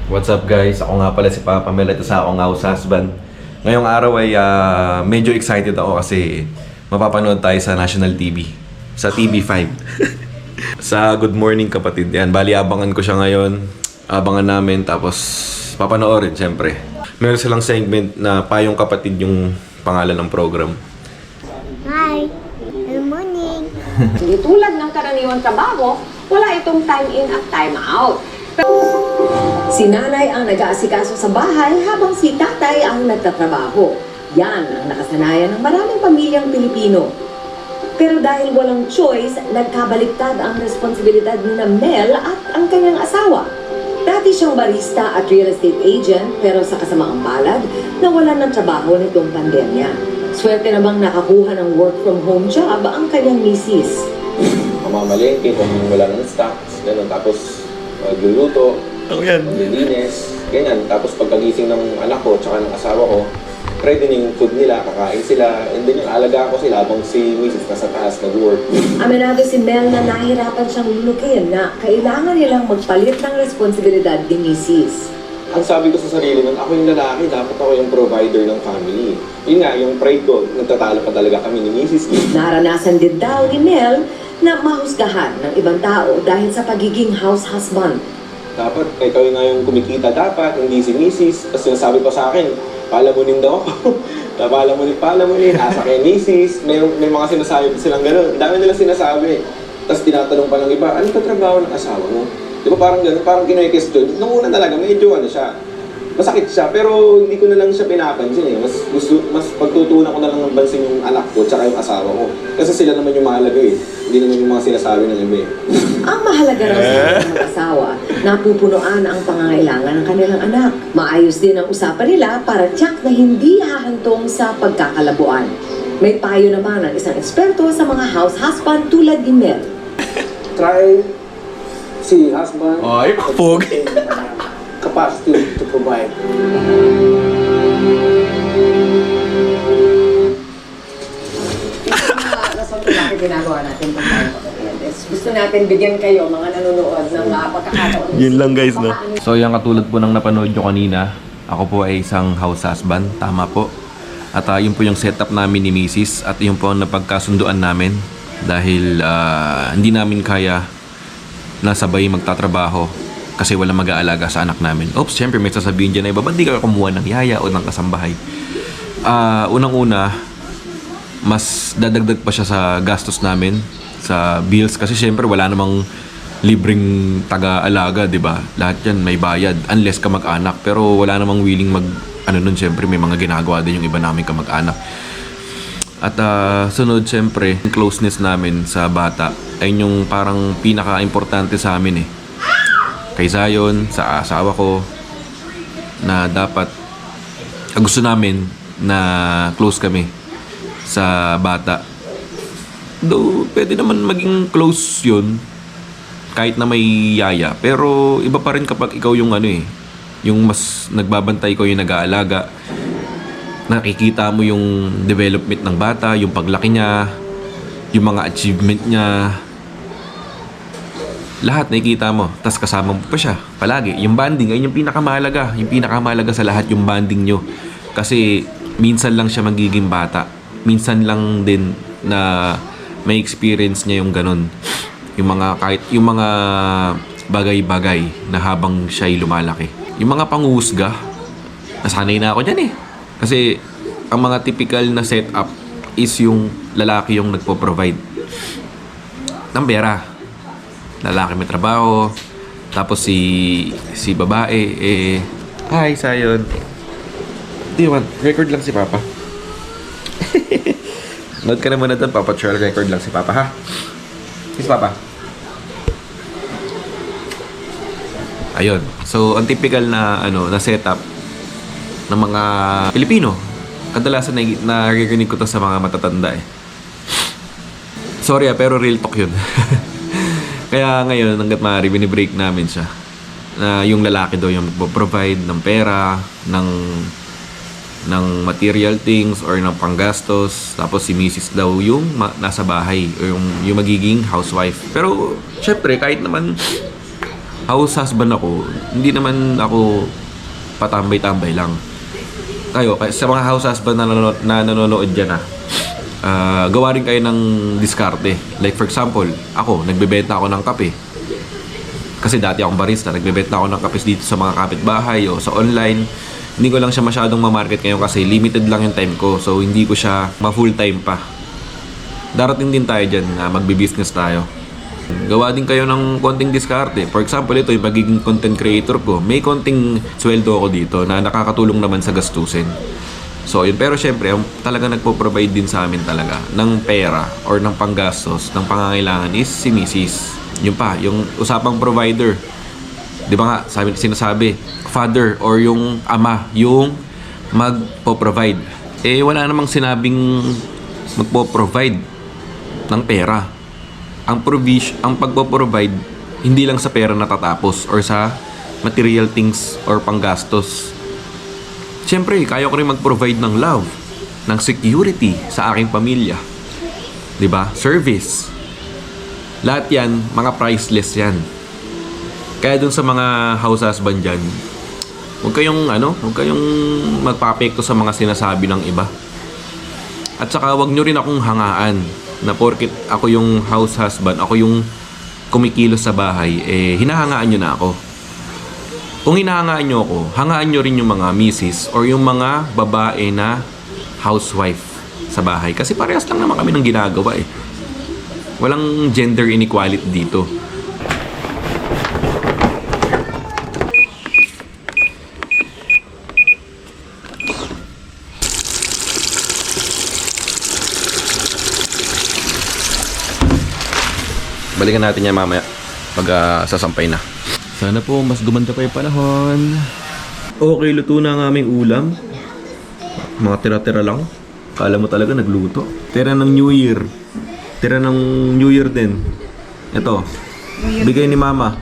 What's up guys? Ako nga pala si Papa Mel at isa akong house husband. Ngayong araw ay medyo excited ako kasi mapapanood tayo sa national TV. Sa TV5. Sa Good Morning Kapatid. Yan, bali abangan ko siya ngayon. Abangan namin tapos papanoorin syempre. Meron silang segment na Payong Kapatid yung pangalan ng program. Hi! Good morning! Hindi tulad ng karaniwang trabaho, wala itong time in at time out. Si nanay ang nag-aasikaso sa bahay habang si tatay ang nagtatrabaho. Yan ang nakasanayan ng maraming pamilyang Pilipino. Pero dahil walang choice, nagkabaliktad ang responsibilidad ni Mel at ang kanyang asawa. Dati siyang barista at real estate agent pero sa kasamaang palad, nawalan ng trabaho nitong pandemya. Swerte na bang nakakuha ng work from home job ang kanyang misis. Mamamalengke kung wala ng stocks, gano'n. Tapos magluluto, maglilinis, ganyan. Tapos pagkagising ng anak ko tsaka ng asawa ko, ready na yung food nila, kakain sila, and then yung alaga ko sila habang si Mrs. nasa taas nag-work. Aminado si Mel na nahihirapan siyang lulukin na kailangan nilang magpalit ng responsibilidad ni Mrs. Ang sabi ko sa sarili nun, ako yung lalaki, dapat ako yung provider ng family. Yun nga, yung pride ko, nagtatalo pa talaga kami ni Mrs. Naranasan din daw ni Mel na mahusgahan ng ibang tao dahil sa pagiging house husband. Dapat, ikaw yung nga yung kumikita dapat, hindi si Mrs. Tapos sinasabi pa sa akin, palamunin daw ako. palamunin, asa kay Mrs. May mga sinasabi silang gano'n. Ang dami nilang sinasabi. Tapos tinatanong pa ng iba, ano ka trabaho ng asawa mo? Di ba parang gano'n, parang kinoy-question. Nung una talaga, medyo ano siya. Masakit siya, pero hindi ko na lang siya pinapansin eh. Mas pagtutunan ko na lang ng bansin yung anak ko tsaka yung asawa ko. Kasi sila naman yung mahalaga eh. Hindi naman yung mga sinasabi ng iba eh. Ang mahalaga raw sa kanilang mag-asawa, napupunuan ang pangangailangan ng kanilang anak. Maayos din ang usapan nila para tiyak na hindi hahantong sa pagkakalabuan. May payo naman ang isang eksperto sa mga house husband tulad ni Mel. Try si husband Ay, pogi. capacity to provide. Bakit ginagawa natin pag tayo gusto natin bigyan kayo mga nanonood ng pagkakataon. Yun lang guys, no? So yung katulad po ng napanood nyo kanina, ako po ay isang house husband, tama po. At yun po yung setup namin ni Mrs. At yun po ang napagkasunduan namin. Dahil hindi namin kaya nasabay magtatrabaho kasi wala mag-aalaga sa anak namin. Oops, syempre may sasabihin dyan na iba, ba't di ka kumuha ng yaya o ng kasambahay? Unang-una, mas dadagdag pa siya sa gastos namin sa bills kasi syempre wala namang libreng taga-alaga, 'di ba? Lahat 'yan may bayad unless ka mag-anak, pero wala namang willing nun syempre may mga ginagawa din yung iba namin kamag-anak. At sunod syempre, yung closeness namin sa bata ay yung parang pinaka-importante sa amin eh. Kay Zion, sa asawa ko na dapat gusto namin na close kami sa bata. Though, pwede naman maging close yun kahit na may yaya. Pero, iba pa rin kapag ikaw yung yung mas nagbabantay ko, yung nag-aalaga. Nakikita mo yung development ng bata, yung paglaki niya, yung mga achievement niya. Lahat nakikita mo. Tas kasama mo pa siya. Palagi. Yung bonding ay yung pinakamahalaga. Yung pinakamahalaga sa lahat yung bonding nyo. Kasi, minsan lang siya magiging bata. Minsan lang din na may experience niya yung ganun. Yung mga bagay-bagay na habang siya'y lumalaki. Yung mga panghusga, nasanay na ako dyan eh. Kasi ang mga typical na setup is yung lalaki yung nagpo-provide ng pera. Lalaki may trabaho, tapos si babae hi Sayon. Di man, record lang si Papa. Note ka naman na doon, Papa Charles, record lang si Papa, ha? Kiss Papa. Ayun. So, ang typical na, na setup ng mga Pilipino. Kadalasan naririnig ko to sa mga matatanda eh. Sorry pero real talk yun. Kaya ngayon, hanggat maaari, binibreak namin siya. Na yung lalaki daw yung magpo-provide ng pera, ng material things or ng panggastos, tapos si Mrs. daw yung nasa bahay o yung magiging housewife. Pero syempre kahit naman house husband ako, hindi naman ako patambay-tambay lang. Kayo, sa mga house husband na nanonood dyan gawa rin kayo ng diskarte. Like for example, ako, nagbebenta ako ng kape. Kasi dati akong barista, nagbebenta ako ng kape dito sa mga kapitbahay o sa online. Hindi ko lang siya masyadong ma-market ngayon kasi limited lang yung time ko. So, hindi ko siya ma-full time pa. Darating din tayo dyan na magbi-business tayo. Gawa din kayo ng konting diskarte. For example, ito yung pagiging content creator ko. May konting sweldo ako dito na nakakatulong naman sa gastusin. So, yun. Pero syempre, talaga nagpo-provide din sa amin talaga ng pera or ng panggastos, ng pangangailangan is si Mrs. Yun pa, yung usapang provider. Di ba nga, sinasabi, father or yung ama, yung magpo-provide. Eh, wala namang sinabing magpo-provide ng pera. Ang pagpo-provide, hindi lang sa pera natatapos or sa material things or panggastos. Siyempre, kaya ko rin mag-provide ng love, ng security sa aking pamilya. 'Di ba? Service. Lahat 'yan, mga priceless 'yan. Kaya dun sa mga house husband dyan, huwag kayong magpapekto sa mga sinasabi ng iba. At saka huwag nyo rin akong hangaan na porket ako yung house husband, ako yung kumikilos sa bahay, hinahangaan nyo na ako. Kung hinahangaan nyo ako, hangaan nyo rin yung mga misis or yung mga babae na housewife sa bahay. Kasi parehas lang naman kami ng ginagawa eh. Walang gender inequality dito. Balikan natin yan mamaya pag sasampay na. Sana po mas gumanda pa yung panahon. Okay, luto na ang aming ulam. Mga tira-tira lang. Kala mo talaga nagluto. Tira ng New Year. Tira ng New Year din. Ito. Bigay ni Mama.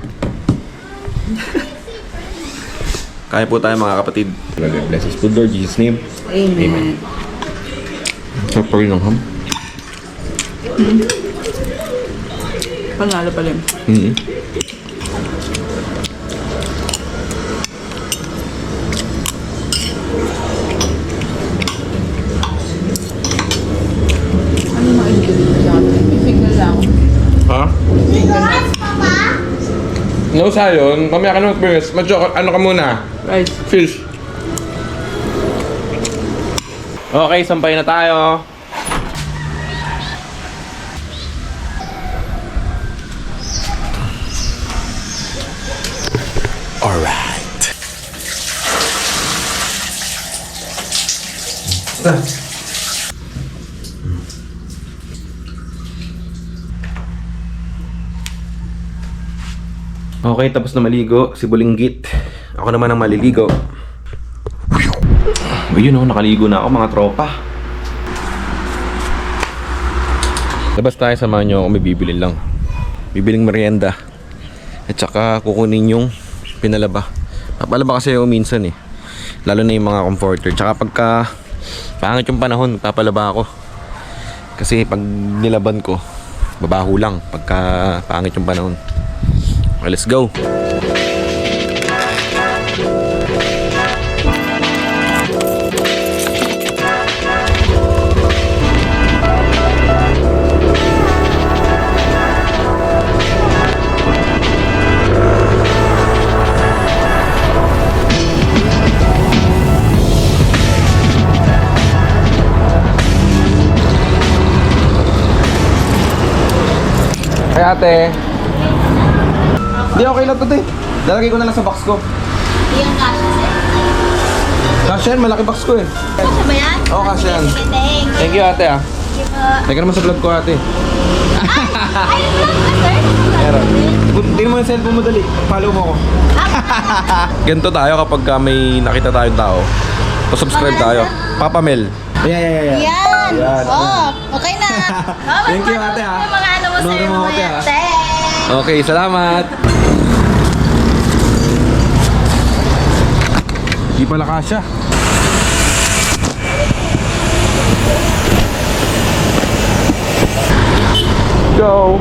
Kaya po tayo mga kapatid. God bless us. Good Lord, Jesus' name. Amen. Sarap pa rin ng ham. Panalo pala yun. Ano mga ingredient sa atin? May signal lang. Ha? No, sayon. Mamaya ka na mag-first. Ano ka muna? Rice. Fish. Okay, sampay na tayo. Alright. Okay, tapos na maligo. Si Bulinggit. Ako naman ang maliligo. Ayun oh, nakaligo na ako mga tropa. Labas tayo, samahan nyo ako, may bibilin lang. Bibiling merienda. At saka kukunin yung pinalaba. Papalaba kasi ako minsan eh. Lalo na yung mga comforter. Tsaka pagka pangit yung panahon, papalaba ako. Kasi pag nilaban ko, babaho lang pagka pangit yung panahon. Okay, let's go. Hey ate. Hindi, okay lang to te. Lalagay ko na lang sa box ko. Yung kasha, sir. Kasya yan, malaki box ko eh. Kasha ba yan? Oo, kasya yan. Sige, thanks. Thank you ate ah. Sige po. Teka naman sa vlog ko ate. Ay, vlog ka, sir? Meron. Tingnan mo yung cellphone mo dali. Follow mo ako. Ganito tayo kapag may nakita tayong tao. Pa-subscribe tayo. Papa Mel. Yan. Yan. Oh, okay na. Thank you, ate, ha. Yung mga ano mo Ano sa'yo mo, mga ate, ha? Thanks. Okay, salamat. Di pala kasya. Go.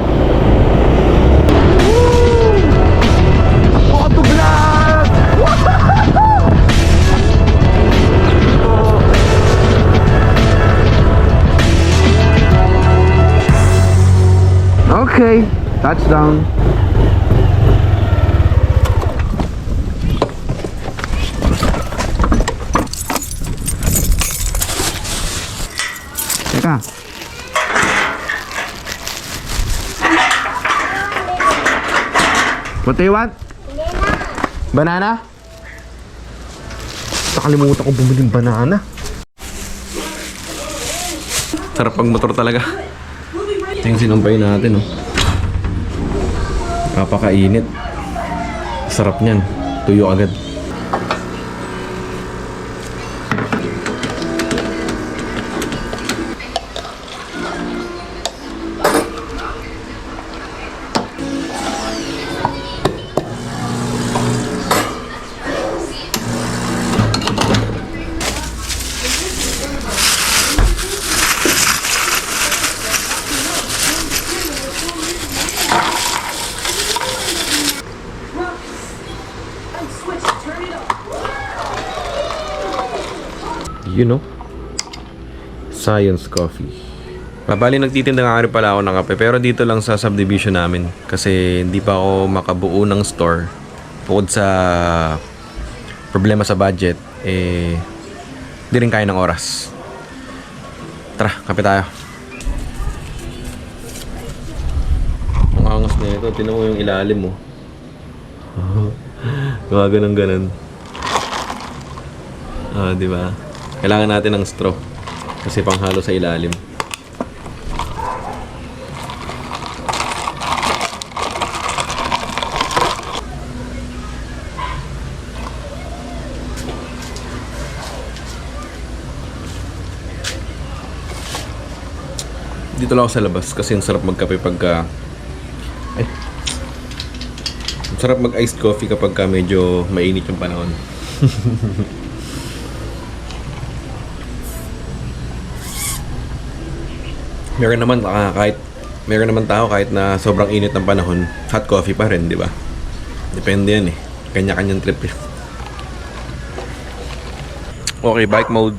Okay, touchdown. Teka. What do you want? Banana? Nakalimutan ko bumili ng banana. Sarap pag motor talaga. Ito yung sinumpay natin, oh. Napakainit. Sarap niyan. Tuyo agad. You know? Science Coffee. Mabali nagtitinda nga rin pala ako ng kape, pero dito lang sa subdivision namin kasi hindi pa ako makabuo ng store. Bukod sa problema sa budget, di rin kaya ng oras. Tara, kape tayo. Ang angas na ito, tinan mo yung ilalim mo. Ganon. Di ba? Kailangan natin ng straw kasi panghalo sa ilalim. Dito lang ako sa labas kasi ang sarap magkape pagka ang sarap mag iced coffee kapag medyo mainit yung panahon. Meron naman tao kahit na sobrang init ng panahon, hot coffee pa rin, di ba? Depende yan eh. Kanya-kanyang trip yun. Okay, bike mode.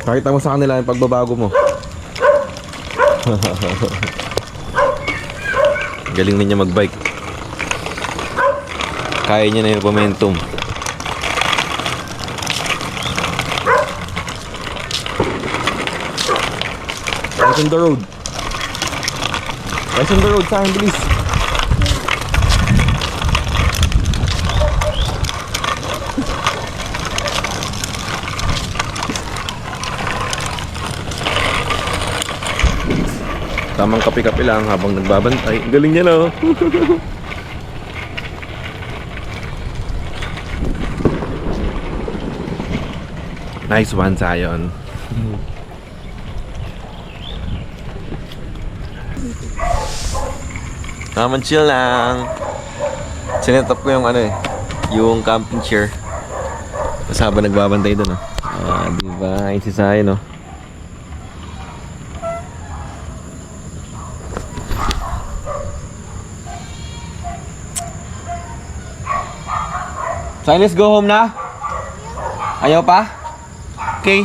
Pakita mo sa kanila yung pagbabago mo. Galing na niya magbike. Kaya niya na yung momentum. Guys on the road. Guys on the road, sa akin, bilis. Tamang kape-kape lang habang nagbabantay. Galing niya, no? Nice one, Zion. Naman chill lang. Sinetap ko yung yung camping chair. Tapos habang nagbabantay doon, diba? Ayun si Sai, no? Sai, let's go home na. Ayaw pa? Okay.